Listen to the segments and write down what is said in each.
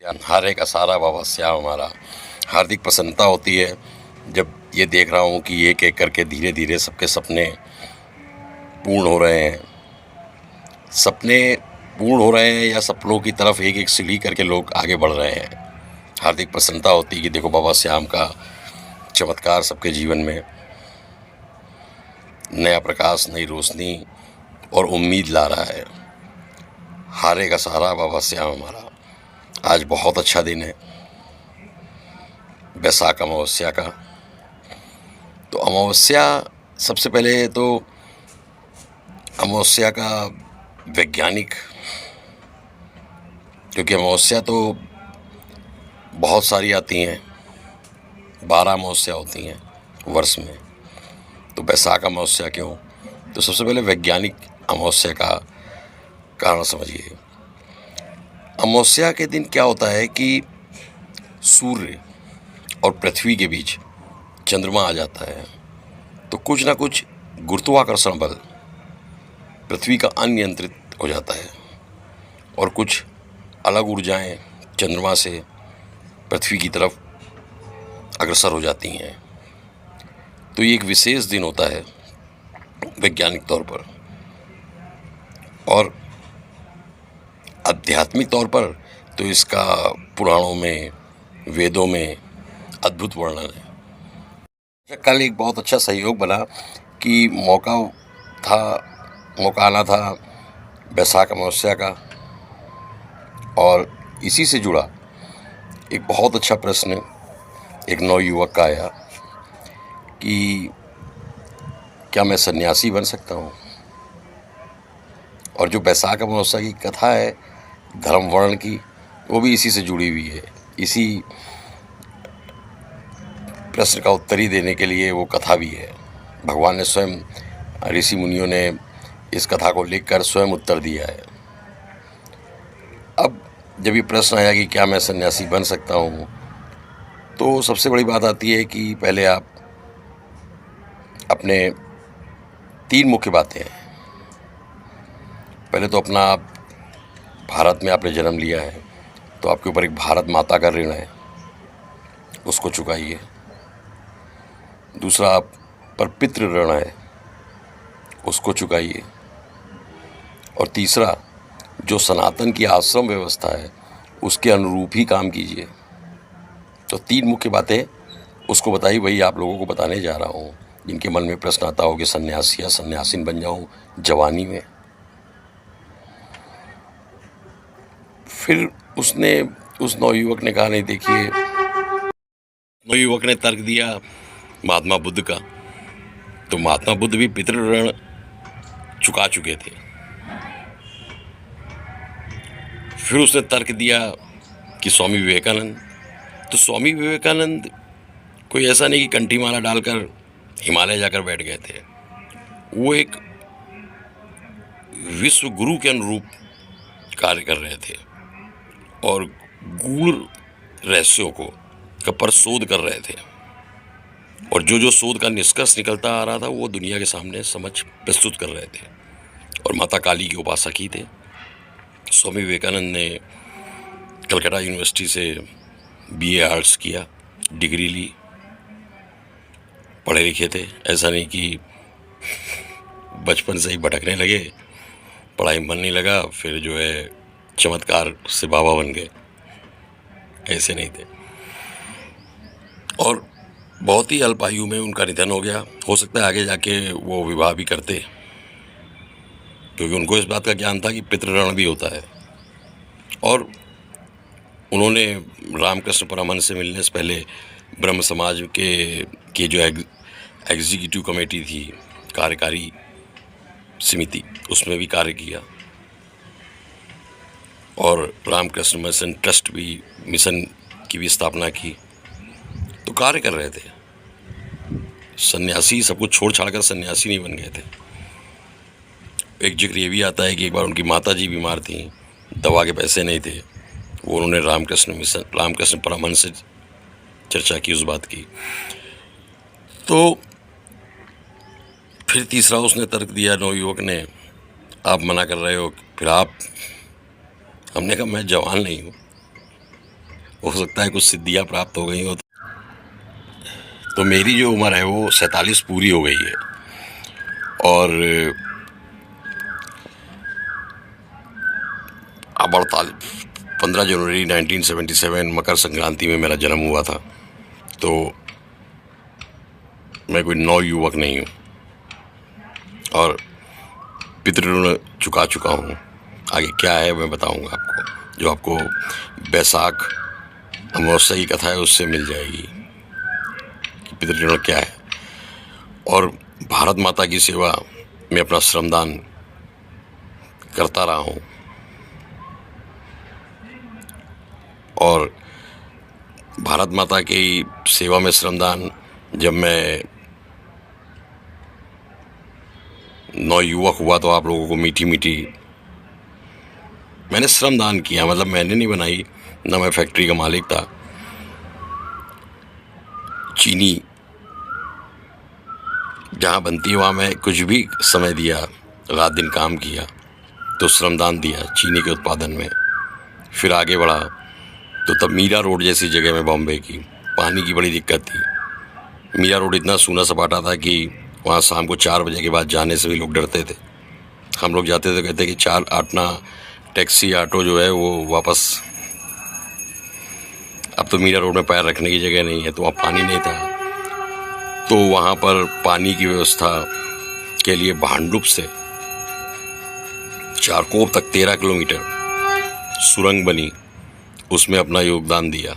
हारे का सारा बाबा श्याम हमारा। हार्दिक प्रसन्नता होती है जब ये देख रहा हूँ कि एक एक करके धीरे धीरे सबके सपने पूर्ण हो रहे हैं। सपने पूर्ण हो रहे हैं या सपनों की तरफ एक एक सीढ़ी करके लोग आगे बढ़ रहे हैं। हार्दिक प्रसन्नता होती है कि देखो बाबा श्याम का चमत्कार सबके जीवन में नया प्रकाश, नई रोशनी और उम्मीद ला रहा है। हारे का सहारा बाबा श्याम हमारा। आज बहुत अच्छा दिन है, बैसाख अमावस्या का। तो अमावस्या, सबसे पहले तो अमावस्या का वैज्ञानिक, क्योंकि अमावस्या तो बहुत सारी आती हैं, 12 अमावस्या होती हैं वर्ष में। तो बैसाख अमावस्या क्यों? तो सबसे पहले वैज्ञानिक अमावस्या का कारण समझिए। अमावस्या के दिन क्या होता है कि सूर्य और पृथ्वी के बीच चंद्रमा आ जाता है, तो कुछ ना कुछ गुरुत्वाकर्षण बल पृथ्वी का अनियंत्रित हो जाता है और कुछ अलग ऊर्जाएं चंद्रमा से पृथ्वी की तरफ अग्रसर हो जाती हैं। तो ये एक विशेष दिन होता है वैज्ञानिक तौर पर, और आध्यात्मिक तौर पर तो इसका पुराणों में, वेदों में अद्भुत वर्णन है। कल एक बहुत अच्छा सहयोग बना कि मौका आना था बैसाख अमावस्या का, और इसी से जुड़ा एक बहुत अच्छा प्रश्न एक नवयुवक का आया कि क्या मैं सन्यासी बन सकता हूँ। और जो बैसाख अमावस्या की कथा है धर्म वर्ण की, वो भी इसी से जुड़ी हुई है। इसी प्रश्न का उत्तर देने के लिए वो कथा भी है। भगवान ने स्वयं, ऋषि मुनियों ने इस कथा को लिखकर स्वयं उत्तर दिया है। अब जब ये प्रश्न आया कि क्या मैं सन्यासी बन सकता हूँ, तो सबसे बड़ी बात आती है कि पहले आप अपने 3 मुख्य बातें हैं। पहले तो अपना, आप भारत में आपने जन्म लिया है तो आपके ऊपर एक भारत माता का ऋण है, उसको चुकाइए। दूसरा, आप पर पितृ ऋण है, उसको चुकाइए। और तीसरा, जो सनातन की आश्रम व्यवस्था है उसके अनुरूप ही काम कीजिए। तो 3 मुख्य बातें उसको बताई, वही आप लोगों को बताने जा रहा हूँ, जिनके मन में प्रश्न आता हो कि सन्यासी या सन्यासीन बन जाऊँ जवानी में। फिर उस नवयुवक ने कहा, नहीं देखिए, नवयुवक ने तर्क दिया महात्मा बुद्ध का। तो महात्मा बुद्ध भी पितृ ऋण चुका चुके थे। फिर उसने तर्क दिया कि स्वामी विवेकानंद। तो स्वामी विवेकानंद कोई ऐसा नहीं कि कंठी माला डालकर हिमालय जाकर बैठ गए थे। वो एक विश्व गुरु के अनुरूप कार्य कर रहे थे और गूढ़ रहस्यों पर शोध कर रहे थे, और जो शोध का निष्कर्ष निकलता आ रहा था वो दुनिया के सामने समझ प्रस्तुत कर रहे थे। और माता काली के उपासक ही थे। स्वामी विवेकानंद ने कलकत्ता यूनिवर्सिटी से BA आर्ट्स किया, डिग्री ली, पढ़े लिखे थे। ऐसा नहीं कि बचपन से ही भटकने लगे, पढ़ाई मन नहीं लगा, फिर जो है चमत्कार से बाबा बन गए, ऐसे नहीं थे। और बहुत ही अल्प आयु में उनका निधन हो गया। हो सकता है आगे जाके वो विवाह भी करते, क्योंकि उनको इस बात का ज्ञान था कि पितृऋण भी होता है। और उन्होंने रामकृष्ण परमहंस से मिलने से पहले ब्रह्म समाज के जो एग्जीक्यूटिव कमेटी थी, कार्यकारी समिति, उसमें भी कार्य किया, और रामकृष्ण मिशन ट्रस्ट भी, मिशन की भी स्थापना की। तो कार्य कर रहे थे। सन्यासी सब कुछ छोड़ छाड़ कर सन्यासी नहीं बन गए थे। एक जिक्र ये भी आता है कि एक बार उनकी माता जी बीमार थी, दवा के पैसे नहीं थे, वो उन्होंने रामकृष्ण परमहंस से चर्चा की, उस बात की। तो फिर तीसरा उसने तर्क दिया नवयुवक ने, आप मना कर रहे हो, फिर आप। हमने कहा मैं जवान नहीं हूँ, हो सकता है कुछ सिद्धियां प्राप्त हो गई हो। तो मेरी जो उम्र है वो 47 पूरी हो गई है। और अब 15 जनवरी 1977 मकर संक्रांति में मेरा जन्म हुआ था। तो मैं कोई नौ युवक नहीं हूँ और पितृऋण चुका चुका हूँ। आगे क्या है मैं बताऊँगा आपको, जो आपको बैसाख अमावस्या की कथा है उससे मिल जाएगी कि पितृऋण क्या है। और भारत माता की सेवा में अपना श्रमदान करता रहा हूँ। और भारत माता की सेवा में श्रमदान जब मैं नवयुवक हुआ तो आप लोगों को मीठी मीठी मैंने श्रमदान किया। मतलब मैंने नहीं बनाई, ना मैं फैक्ट्री का मालिक था। चीनी जहाँ बनती है वहाँ मैं कुछ भी समय दिया, रात दिन काम किया, तो श्रमदान दिया चीनी के उत्पादन में। फिर आगे बढ़ा तो तब मीरा रोड जैसी जगह में बॉम्बे की पानी की बड़ी दिक्कत थी। मीरा रोड इतना सूना सपाटा था कि वहाँ शाम को 4 बजे के बाद जाने से भी लोग डरते थे। हम लोग जाते थे, कहते कि 4 आटना टैक्सी ऑटो जो है वो वापस। अब तो मीरा रोड में पैर रखने की जगह नहीं है, तो वहाँ पानी नहीं था। तो वहाँ पर पानी की व्यवस्था के लिए भांडुप से चारकोप तक 13 किलोमीटर सुरंग बनी, उसमें अपना योगदान दिया।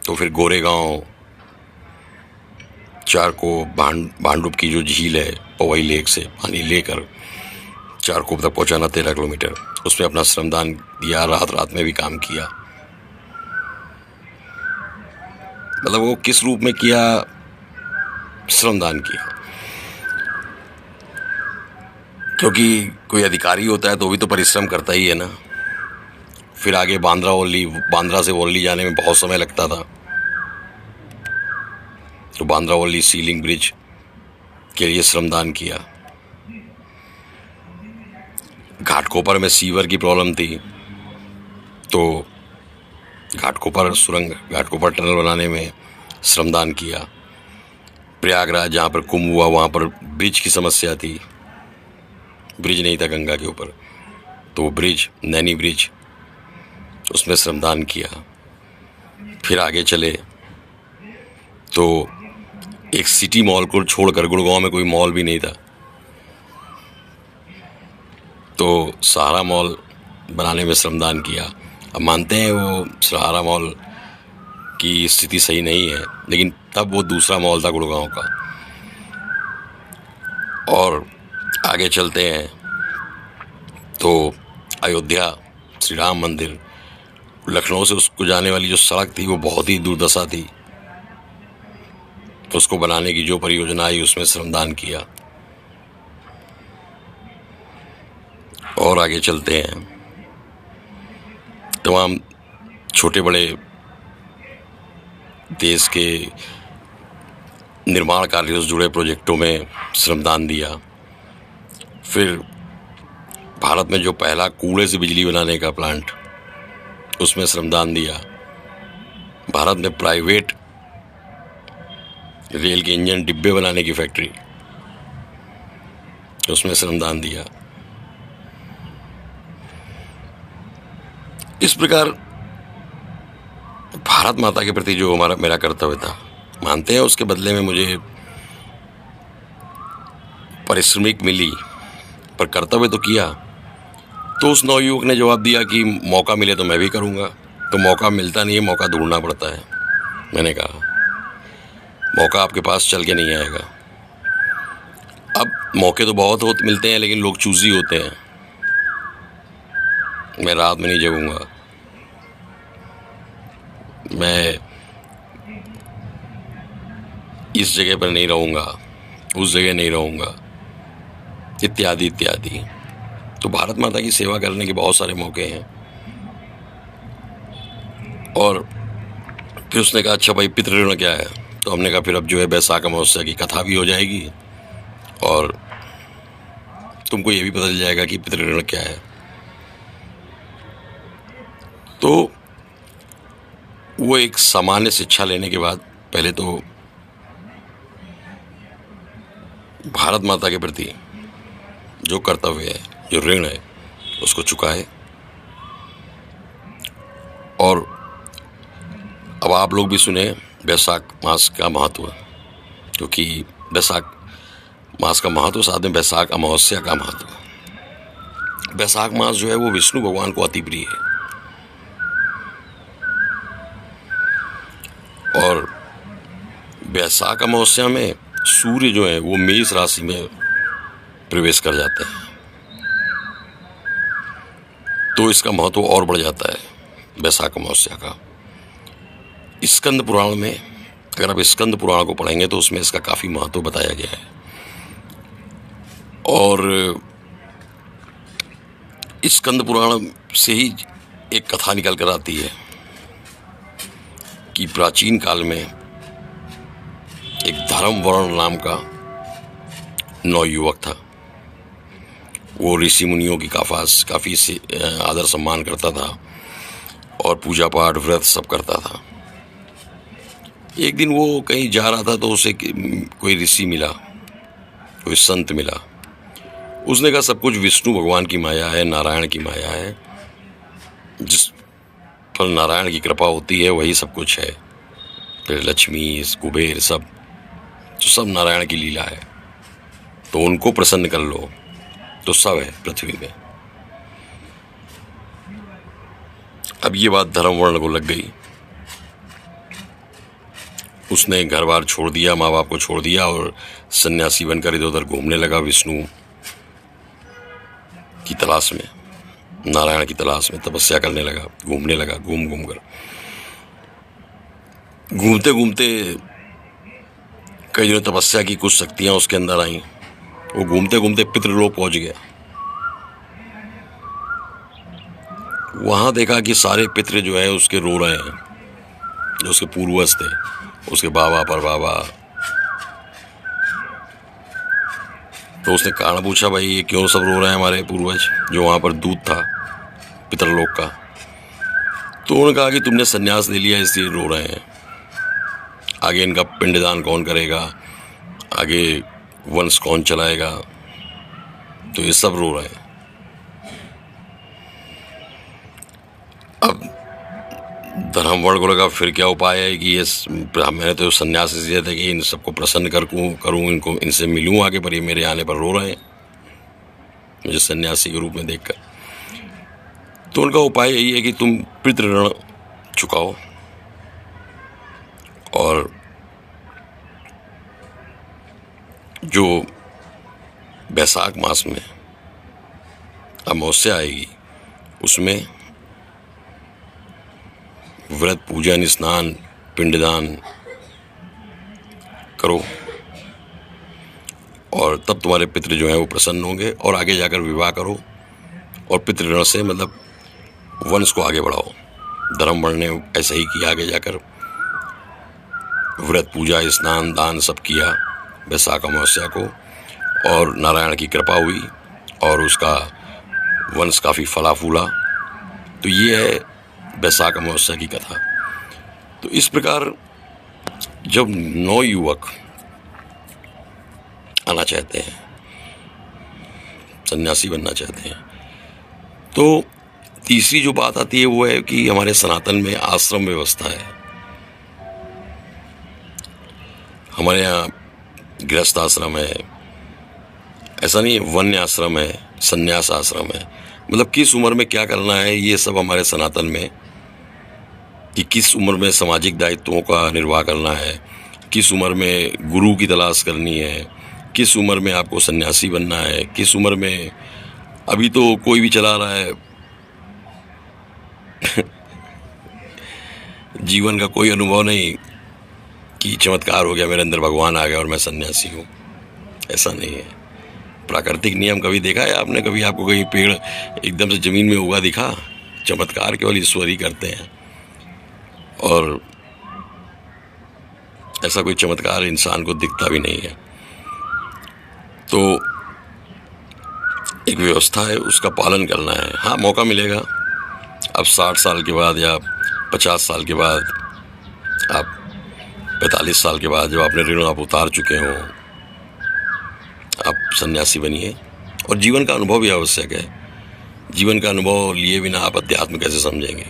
तो फिर गोरेगांव चारकोप भांडुप की जो झील है पवई लेक से पानी लेकर चारकोप तक पहुंचाना 13 किलोमीटर, उसमें अपना श्रमदान दिया। रात रात में भी काम किया। मतलब वो किस रूप में किया? श्रमदान किया। क्योंकि कोई अधिकारी होता है तो भी तो परिश्रम करता ही है ना। फिर आगे बांद्रा से वर्ली जाने में बहुत समय लगता था, तो बांद्रा वर्ली सीलिंग ब्रिज के लिए श्रमदान किया। घाटकोपर में सीवर की प्रॉब्लम थी, तो घाटकोपर टनल बनाने में श्रमदान किया। प्रयागराज जहाँ पर कुंभ हुआ वहाँ पर ब्रिज की समस्या थी, ब्रिज नहीं था गंगा के ऊपर, तो वो ब्रिज नैनी ब्रिज उसमें श्रमदान किया। फिर आगे चले तो एक सिटी मॉल को छोड़कर गुड़गांव में कोई मॉल भी नहीं था, तो सहारा मॉल बनाने में श्रमदान किया। अब मानते हैं वो सहारा मॉल की स्थिति सही नहीं है, लेकिन तब वो दूसरा मॉल था गुड़गांव का। और आगे चलते हैं तो अयोध्या श्री राम मंदिर, लखनऊ से उसको जाने वाली जो सड़क थी वो बहुत ही दुर्दशा थी। उसको बनाने की जो परियोजना आई उसमें श्रमदान किया। और आगे चलते हैं, तमाम छोटे बड़े देश के निर्माण कार्यों से जुड़े प्रोजेक्टों में श्रमदान दिया। फिर भारत में जो पहला कूड़े से बिजली बनाने का प्लांट, उसमें श्रमदान दिया। भारत में प्राइवेट रेल के इंजन डिब्बे बनाने की फैक्ट्री, उसमें श्रमदान दिया। इस प्रकार भारत माता के प्रति जो मेरा कर्तव्य था, मानते हैं उसके बदले में मुझे पारिश्रमिक मिली, पर कर्तव्य तो किया। तो उस नवयुवक ने जवाब दिया कि मौका मिले तो मैं भी करूँगा। तो मौका मिलता नहीं है, मौका ढूंढना पड़ता है। मैंने कहा मौका आपके पास चल के नहीं आएगा। अब मौके तो बहुत मिलते हैं, लेकिन लोग चूजी होते हैं। मैं रात में नहीं जगूंगा, मैं इस जगह पर नहीं रहूँगा, उस जगह नहीं रहूँगा, इत्यादि इत्यादि। तो भारत माता की सेवा करने के बहुत सारे मौके हैं। और फिर उसने कहा अच्छा भाई पितृऋण क्या है? तो हमने कहा फिर अब जो है बैसाख अमावस्या की कथा भी हो जाएगी और तुमको ये भी पता चल जाएगा कि पितृऋण क्या है। तो वो एक सामान्य शिक्षा लेने के बाद पहले तो भारत माता के प्रति जो कर्तव्य है, जो ऋण है, उसको चुकाए। और अब आप लोग भी सुने बैसाख मास का महत्व, क्योंकि बैसाख मास का महत्व, साथ में बैसाख अमावस्या का महत्व। बैसाख मास जो है वो विष्णु भगवान को अति प्रिय है। और बैसाख अमावस्या में सूर्य जो है वो मेष राशि में प्रवेश कर जाते हैं, तो इसका महत्व और बढ़ जाता है बैसाख अमावस्या का। स्कंद पुराण में, अगर आप स्कंद पुराण को पढ़ेंगे तो उसमें इसका काफ़ी महत्व बताया गया है। और स्कंद पुराण से ही एक कथा निकल कर आती है कि प्राचीन काल में एक धर्मवर्ण नाम का नवयुवक था। वो ऋषि मुनियों की काफ़ी आदर सम्मान करता था और पूजा पाठ व्रत सब करता था। एक दिन वो कहीं जा रहा था तो उसे कोई ऋषि मिला, कोई संत मिला। उसने कहा सब कुछ विष्णु भगवान की माया है, नारायण की माया है, जिस पर नारायण की कृपा होती है वही सब कुछ है। फिर लक्ष्मी, कुबेर, सब नारायण की लीला है, तो उनको प्रसन्न कर लो तो सब है पृथ्वी में। अब ये बात धर्म वर्ण को लग गई। उसने घर बार छोड़ दिया, माँ बाप को छोड़ दिया और सन्यासी बनकर इधर उधर घूमने लगा, विष्णु की तलाश में, नारायण की तलाश में तपस्या करने लगा, घूमने लगा, घूम कर घूमते घूमते कई दिनों तपस्या की, कुछ शक्तियां उसके अंदर आई। वो घूमते घूमते पितृलोक पहुंच गया। वहां देखा कि सारे पितृ जो है उसके रो रहे हैं, जो उसके पूर्वज थे, उसके बाबा परबाबा। तो उसने कारण पूछा, भाई ये क्यों सब रो रहे हैं हमारे पूर्वज, जो वहां पर दूत था पितृलोक का। तो उन्होंने कहा कि तुमने सन्यास ले लिया इसलिए रो रहे हैं, आगे इनका पिंडदान कौन करेगा, आगे वंश कौन चलाएगा, तो ये सब रो रहे हैं। अब धर्मवर्ण को लगा फिर क्या उपाय है कि ये मैंने तो सन्यास इसलिए था कि इन सबको प्रसन्न करूं, इनको इनसे मिलूं आगे, पर ये मेरे आने पर रो रहे हैं मुझे सन्यासी के रूप में देखकर। तो उनका उपाय यही है कि तुम पितृ ऋण चुकाओ और जो बैसाख मास में अमावस्या आएगी उसमें व्रत, पूजन, स्नान, पिंडदान करो और तब तुम्हारे पितृ जो हैं वो प्रसन्न होंगे और आगे जाकर विवाह करो और पितृ ऋण से मतलब वंश को आगे बढ़ाओ। धर्म वर्ण ने ऐसा ही किया, आगे जाकर व्रत, पूजा, स्नान, दान सब किया बैसाख अमावस्या को, और नारायण की कृपा हुई और उसका वंश काफ़ी फला फूला। तो ये है बैसाख अमावस्या की कथा। तो इस प्रकार जब नवयुवक आना चाहते हैं, सन्यासी बनना चाहते हैं, तो तीसरी जो बात आती है वो है कि हमारे सनातन में आश्रम व्यवस्था है। हमारे यहाँ गृहस्थ आश्रम है, ऐसा नहीं है, वन्य आश्रम है, संन्यास आश्रम है। मतलब किस उम्र में क्या करना है ये सब हमारे सनातन में, कि किस उम्र में सामाजिक दायित्वों का निर्वाह करना है, किस उम्र में गुरु की तलाश करनी है, किस उम्र में आपको सन्यासी बनना है, किस उम्र में। अभी तो कोई भी चला रहा है जीवन का कोई अनुभव नहीं कि चमत्कार हो गया, मेरे अंदर भगवान आ गया और मैं सन्यासी हूँ। ऐसा नहीं है। प्राकृतिक नियम कभी देखा है आपने? कभी आपको कहीं पेड़ एकदम से ज़मीन में उगा दिखा? चमत्कार केवल ईश्वर ही करते हैं, और ऐसा कोई चमत्कार इंसान को दिखता भी नहीं है। तो एक व्यवस्था है, उसका पालन करना है। हाँ, मौका मिलेगा अब 60 साल के बाद या 50 साल के बाद आप 45 साल के बाद जब अपने ऋण आप उतार चुके हों, आप सन्यासी बनिए। और जीवन का अनुभव भी आवश्यक है। जीवन का अनुभव लिए बिना आप अध्यात्म कैसे समझेंगे,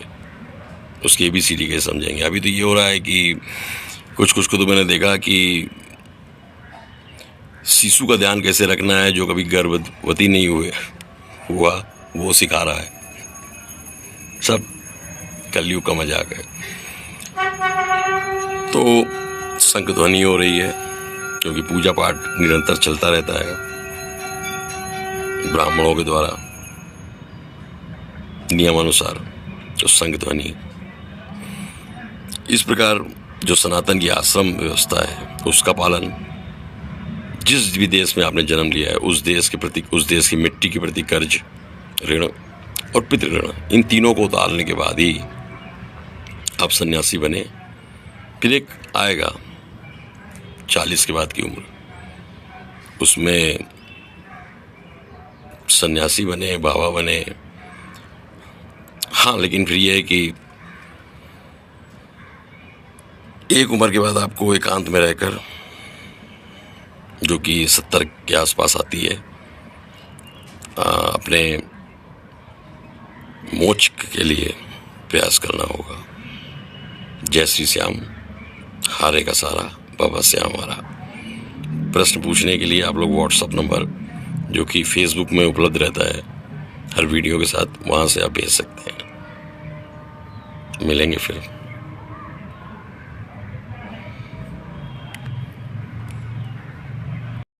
उसकी ABCD कैसे समझेंगे। अभी तो ये हो रहा है कि कुछ कुछ को तो मैंने देखा कि शिशु का ध्यान कैसे रखना है, जो कभी गर्भवती नहीं हुआ वो सिखा रहा है। सब कलयुग का मजाक है। तो शंख ध्वनि हो रही है, क्योंकि पूजा पाठ निरंतर चलता रहता है ब्राह्मणों के द्वारा नियमानुसार। तो शंख ध्वनि इस प्रकार जो सनातन की आश्रम व्यवस्था है, उसका पालन जिस भी देश में आपने जन्म लिया है, उस देश के प्रति, उस देश की मिट्टी के प्रति कर्ज, ऋण और पितृ ऋण, इन तीनों को उतारने के बाद ही आप सन्यासी बने। फिर एक आएगा 40 के बाद की उम्र, उसमें सन्यासी बने, बाबा बने। हाँ, लेकिन फिर ये है कि एक उम्र के बाद आपको एकांत में रहकर, जो कि 70 के आसपास आती है, अपने मोक्ष के लिए प्रयास करना होगा। जय श्री श्याम, हारे का सारा बाबा श्याम हमारा। प्रश्न पूछने के लिए आप लोग व्हाट्सएप नंबर, जो कि फेसबुक में उपलब्ध रहता है हर वीडियो के साथ, वहाँ से आप भेज सकते हैं। मिलेंगे फिर।